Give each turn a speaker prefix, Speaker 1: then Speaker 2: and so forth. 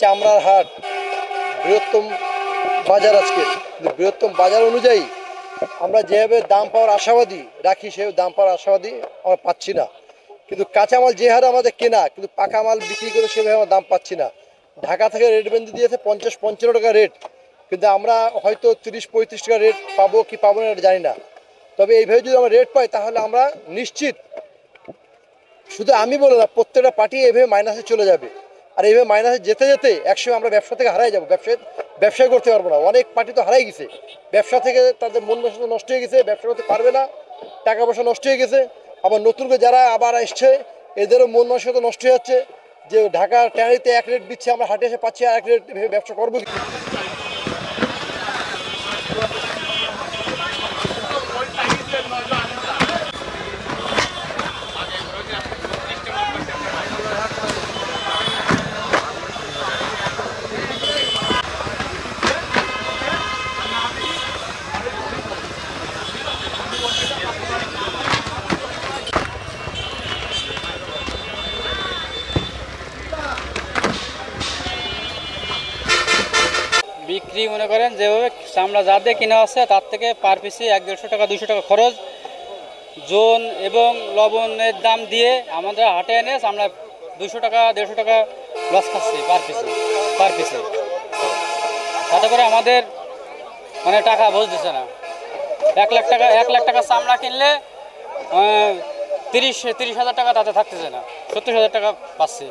Speaker 1: চামড়ার হাট বৃহত্তম বাজার আজকে, বৃহত্তম বাজার অনুযায়ী আমরা যেভাবে দাম পাওয়ার আশাবাদী রাখি সেভাবে দাম পাওয়ার আশাবাদী আমরা পাচ্ছি না। কিন্তু কাঁচামাল যে হারে আমাদের কেনা, কিন্তু পাকা মাল বিক্রি করে সেভাবে আমরা দাম পাচ্ছি না। ঢাকা থেকে রেট বেঁধে দিয়েছে 50-55 টাকা রেট, কিন্তু আমরা হয়তো 30-35 টাকা রেট পাবো কি পাবো না এটা জানি না। তবে এইভাবে যদি আমরা রেট পাই তাহলে আমরা নিশ্চিত, শুধু আমি বলে না, প্রত্যেকটা পার্টি এইভাবে মাইনাসে চলে যাবে। আর এইভাবে মাইনাসে যেতে যেতে একসময় আমরা ব্যবসা থেকে হারাই যাবো, ব্যবসায় করতে পারবো না। অনেক পার্টি তো হারাই গেছে, ব্যবসা থেকে তাদের মন মানসিকতা নষ্ট হয়ে গেছে, ব্যবসা করতে পারবে না, টাকা পয়সা নষ্ট হয়ে গেছে। আবার নতুন করে যারা আবার আসছে এদেরও মন মানসিকতা নষ্ট হয়ে যাচ্ছে যে ঢাকার ট্যানারিতে এক রেট দিচ্ছে, আমরা হাটে এসে পাচ্ছি আর এক রেট, ভেবে ব্যবসা করবো কি?
Speaker 2: বিক্রি মনে করেন যেভাবে চামড়া যা দিয়ে কেনা আছে তার থেকে পার পিসে 100-150 টাকা 200 টাকা খরচ, জোন এবং লবণের দাম দিয়ে আমাদের হাটে এনে আমরা 200 টাকা 150 টাকা লস খাচ্ছি পার পিসে। তাতে করে আমাদের মানে টাকা বুঝতেছে না। 1 লাখ টাকা চামড়া কিনলে 30,000 টাকা তাতে থাকতেছে না, 70,000 টাকা পাচ্ছি।